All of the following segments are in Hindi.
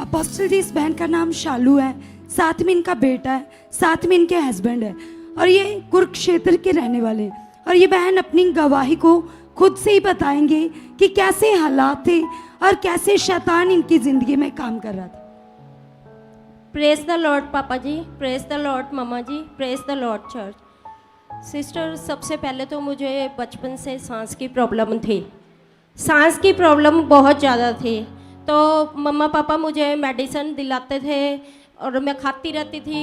अपोस्टल जी, इस बहन का नाम शालू है, साथ में इनका बेटा है, साथ में इनके हस्बैंड है और ये कुरुक्षेत्र के रहने वाले हैं। और ये बहन अपनी गवाही को खुद से ही बताएंगे कि कैसे हालात थे और कैसे शैतान इनकी ज़िंदगी में काम कर रहा था। प्रेज द लॉर्ड पापा जी, प्रेज द लॉर्ड मम्मा जी, praise the lord church. Sister, सबसे पहले तो मुझे बचपन से सांस की प्रॉब्लम थी, सांस की प्रॉब्लम बहुत ज़्यादा थी। तो मम्मा पापा मुझे मेडिसिन दिलाते थे और मैं खाती रहती थी,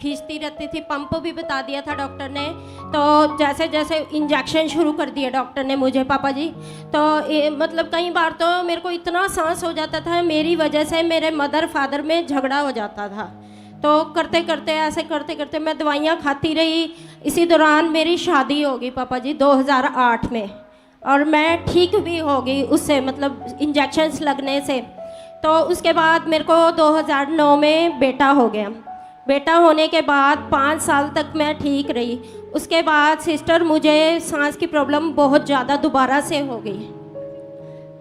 खींचती रहती थी। पंप भी बता दिया था डॉक्टर ने, तो जैसे जैसे इंजेक्शन शुरू कर दिए डॉक्टर ने मुझे पापा जी, तो मतलब कई बार तो मेरे को इतना सांस हो जाता था, मेरी वजह से मेरे मदर फादर में झगड़ा हो जाता था। तो करते करते ऐसे करते करते मैं दवाइयाँ खाती रही। इसी दौरान मेरी शादी हो गई पापा जी 2008 में, और मैं ठीक भी हो गई उससे, मतलब इंजेक्शन्स लगने से। तो उसके बाद मेरे को 2009 में बेटा हो गया। बेटा होने के बाद 5 साल तक मैं ठीक रही। उसके बाद सिस्टर मुझे सांस की प्रॉब्लम बहुत ज़्यादा दोबारा से हो गई।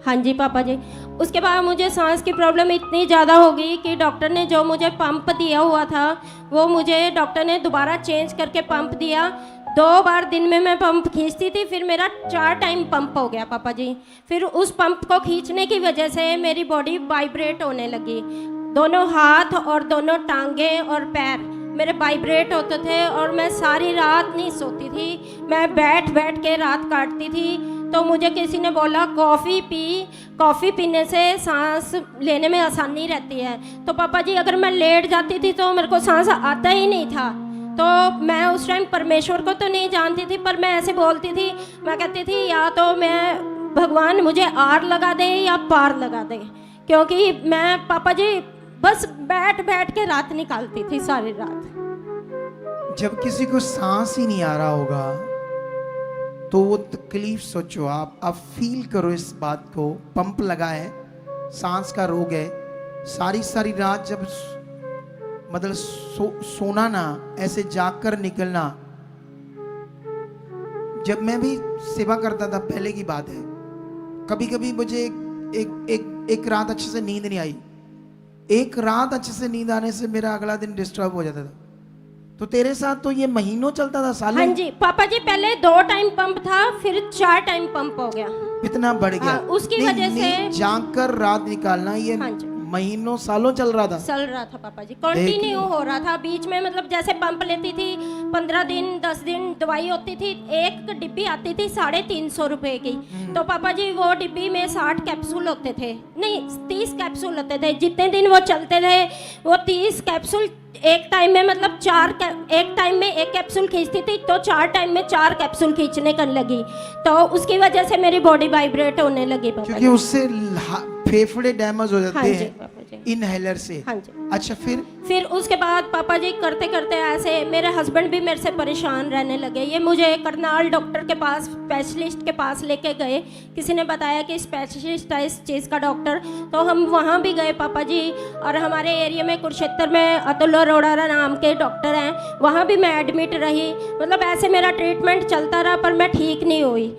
हाँ जी पापा जी। उसके बाद मुझे सांस की प्रॉब्लम इतनी ज़्यादा हो गई कि डॉक्टर ने जो मुझे पंप दिया हुआ था वो मुझे डॉक्टर ने दोबारा चेंज करके पंप दिया। 2 बार दिन में मैं पंप खींचती थी, फिर मेरा 4 टाइम पंप हो गया पापा जी। फिर उस पंप को खींचने की वजह से मेरी बॉडी वाइब्रेट होने लगी। दोनों हाथ और दोनों टांगे और पैर मेरे वाइब्रेट होते थे और मैं सारी रात नहीं सोती थी, मैं बैठ बैठ के रात काटती थी। तो मुझे किसी ने बोला कॉफ़ी पी, कॉफ़ी पीने से सांस लेने में आसानी रहती है। तो पापा जी अगर मैं लेट जाती थी तो मेरे को सांस आता ही नहीं था। तो मैं उस टाइम परमेश्वर को तो नहीं जानती थी, पर मैं ऐसे बोलती थी, मैं कहती थी या तो मैं भगवान मुझे आर लगा दे या पार लगा दे, क्योंकि मैं पापा जी बस बैठ बैठ के रात निकालती थी सारी रात। जब किसी को सांस ही नहीं आ रहा होगा तो वो तकलीफ सोचो, आप फील करो इस बात को। पंप लगा है, सांस का रोग है, सारी रात जब मतलब सोना ना, ऐसे जाग कर निकलना। जब मैं भी सेवा करता था, पहले की बात है, कभी कभी मुझे एक रात अच्छे से नींद नहीं आई। एक रात अच्छे से नींद आने से मेरा अगला दिन डिस्टर्ब हो जाता था। तो तेरे साथ तो ये महीनों चलता था, सालों? हाँ जी पापा जी, पहले 2 टाइम पंप था, फिर 4 टाइम पंप हो गया। इतना बढ़ गया। हाँ, उसकी वजह से जाग कर रात निकालना, ये हाँ जी, महीनों सालों चल रहा था पापा जी, कंटिन्यू हो रहा था। बीच में मतलब जैसे पंप लेती थी 15 दिन 10 दिन दवाई होती थी, एक डिब्बी आती थी 350 रुपए की। तो पापा जी वो डिब्बी में 60 कैप्सूल होते थे, नहीं 30 कैप्सूल होते थे। जितने दिन वो चलते थे वो 30 कैप्सूल एक टाइम में, मतलब एक टाइम में 1 कैप्सूल खींचती थी तो 4 टाइम में 4 कैप्सूल खींचने कर लगी। तो उसकी वजह से मेरी बॉडी वाइब्रेट होने लगी पापा, क्योंकि उससे फेफड़े डैमेज हो जाते हैं इनहेलर से। हाँ जी। अच्छा, फिर उसके बाद पापा जी करते करते ऐसे मेरे हस्बैंड भी मेरे से परेशान रहने लगे। ये मुझे करनाल डॉक्टर के पास, स्पेशलिस्ट के पास लेके गए। किसी ने बताया कि स्पेशलिस्ट है इस चीज़ का डॉक्टर, तो हम वहाँ भी गए पापा जी। और हमारे एरिया में कुरुक्षेत्र में अतुल अरोड़ा नाम के डॉक्टर हैं, वहाँ भी मैं एडमिट रही। मतलब ऐसे मेरा ट्रीटमेंट चलता रहा, पर मैं ठीक नहीं हुई।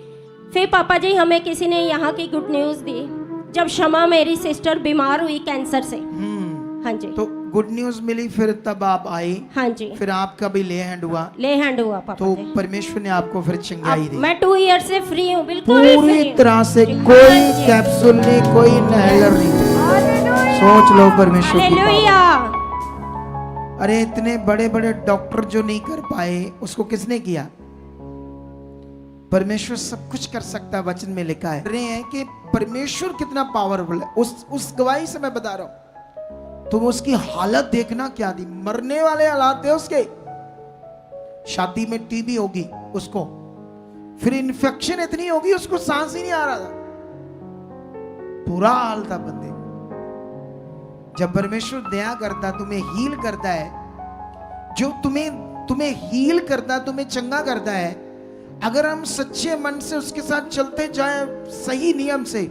फिर पापा जी हमें किसी ने यहाँ की गुड न्यूज़ दी, जब शमा मेरी सिस्टर बीमार हुई कैंसर से। हाँ जी। तो गुड न्यूज मिली, फिर तब आप आई। हाँ जी। फिर आपका भी ले हैंड हुआ पापा तो जी। परमेश्वर ने आपको फिर चंगाई दी। मैं 2 ईयर से फ्री हूँ, बिल्कुल पूरी तरह से। कोई कैप्सूल नहीं, कोई इनहेलर नहीं। सोच लो परमेश्वर की पावर। अरे इतने बड़े बड़े डॉक्टर जो नहीं कर पाए, उसको किसने किया? परमेश्वर सब कुछ कर सकता है, वचन में लिखा है। रहे हैं कि परमेश्वर कितना पावरफुल है। उस गवाही से मैं बता रहा हूं। तुम उसकी हालत देखना क्या थी, मरने वाले हालात थे उसके। शादी में टीबी होगी उसको, फिर इन्फेक्शन इतनी होगी उसको सांस ही नहीं आ रहा था, बुरा हाल था बंदे। जब परमेश्वर दया करता, तुम्हें हील करता है, जो तुम्हें हील करता, तुम्हें चंगा करता है, अगर हम सच्चे मन से उसके साथ चलते जाएं, सही नियम से,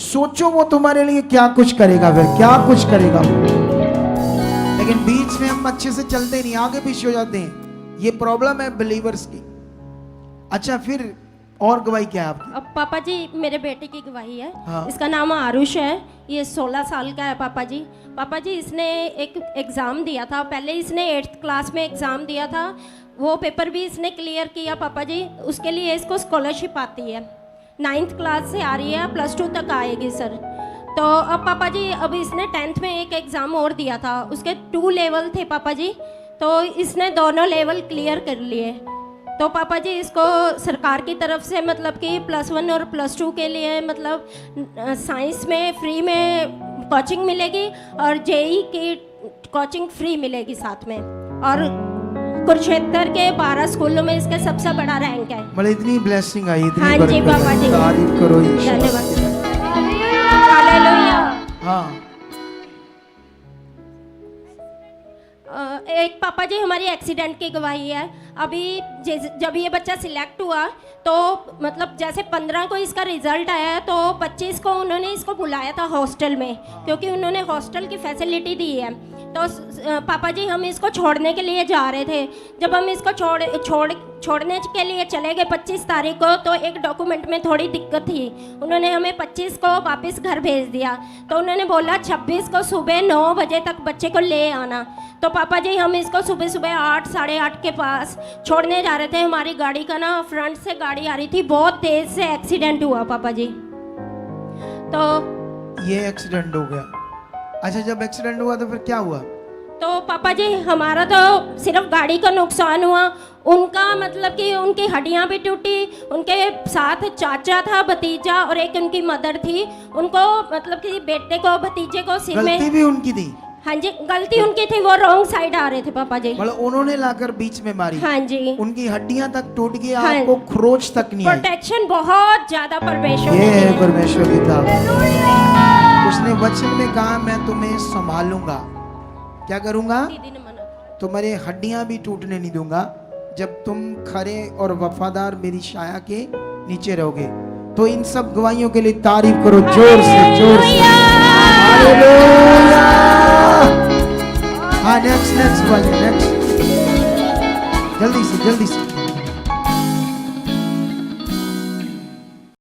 सोचो वो तुम्हारे लिए क्या कुछ करेगा, फिर क्या कुछ करेगा। लेकिन बीच में हम अच्छे से चलते नहीं, आगे पीछे हो जाते हैं। ये प्रॉब्लम है बिलीवर्स की। अच्छा, फिर और गवाही क्या है आपकी? अब पापा जी मेरे बेटे की गवाही है। हाँ। इसका नाम आरुष है, ये 16 साल का है पापा जी। पापा जी इसने एक एग्ज़ाम दिया था, पहले इसने 8th क्लास में एग्ज़ाम दिया था, वो पेपर भी इसने क्लियर किया पापा जी। उसके लिए इसको स्कॉलरशिप आती है, 9th क्लास से आ रही है, +2 तक आएगी सर। तो अब पापा जी अब इसने 10th में एक एग्ज़ाम और दिया था, उसके 2 लेवल थे पापा जी, तो इसने दोनों लेवल क्लियर कर लिए। तो पापा जी इसको सरकार की तरफ से मतलब कि +1 और +2 के लिए मतलब साइंस में फ्री में कोचिंग मिलेगी और जेई की कोचिंग फ्री मिलेगी साथ में। और कुरुक्षेत्र के 12 स्कूलों में इसके सबसे बड़ा रैंक है। मतलब इतनी ब्लेसिंग आई, इतनी हाँ जी बरकत पापा आई। जी, तारीफ करो यीशु। धन्यवाद। हालेलुया। हाँ एक पापा जी हमारी एक्सीडेंट की गवाही है। अभी जब ये बच्चा सिलेक्ट हुआ तो मतलब जैसे 15 को इसका रिजल्ट आया तो 25 को उन्होंने इसको बुलाया था हॉस्टल में, क्योंकि उन्होंने हॉस्टल की फैसिलिटी दी है। तो पापा जी हम इसको छोड़ने के लिए जा रहे थे। जब हम इसको छोड़ने के लिए चले गए 25 तारीख को, तो एक डॉक्यूमेंट में थोड़ी दिक्कत थी। उन्होंने हमें 25 को वापस घर भेज दिया। तो उन्होंने बोला 26 को सुबह 9 बजे तक बच्चे को ले आना। तो पापा जी हम इसको सुबह सुबह 8 साढ़े 8 के पास छोड़ने जा रहे थे। हमारी गाड़ी का ना फ्रंट से गाड़ी आ रही थी, बहुत तेज से एक्सीडेंट हुआ पापा जी। तो ये एक्सीडेंट हो गया। अच्छा जब एक्सीडेंट हुआ तो फिर क्या हुआ? तो पापा जी हमारा तो सिर्फ गाड़ी का नुकसान हुआ, उनका मतलब कि उनकी हड्डियां भी टूटी। उनके साथ चाचा था, भतीजा और एक उनकी मदर थी। उनको मतलब कि बेटे को भतीजे को सिर में, गलती भी उनकी थी? हाँ जी गलती उनकी थी, वो रॉन्ग साइड आ रहे थे पापा जी। मतलब उन्होंने लाकर बीच में मारी? हाँ जी। उनकी हड्डियां तक टूट गई, हाँ। आपको खरोच तक नहीं आई? प्रोटेक्शन बहुत ज्यादा परमेश्वर ये ने है दिया। परमेश्वर की ताकत। उसने वचन में कहा मैं तुम्हें संभालूंगा। क्या करूंगा? दीदी ने मना। तुम्हारी हड्डियां भी टूटने नहीं दूंगा जब तुम खरे और वफादार मेरी छाया के नीचे रहोगे। तो इन सब गवाहियों के लिए तारीफ करो जोर से, जोर से। हालेलुया। हाँ नेक्स्ट नेक्स्ट, जल्दी से जल्दी से।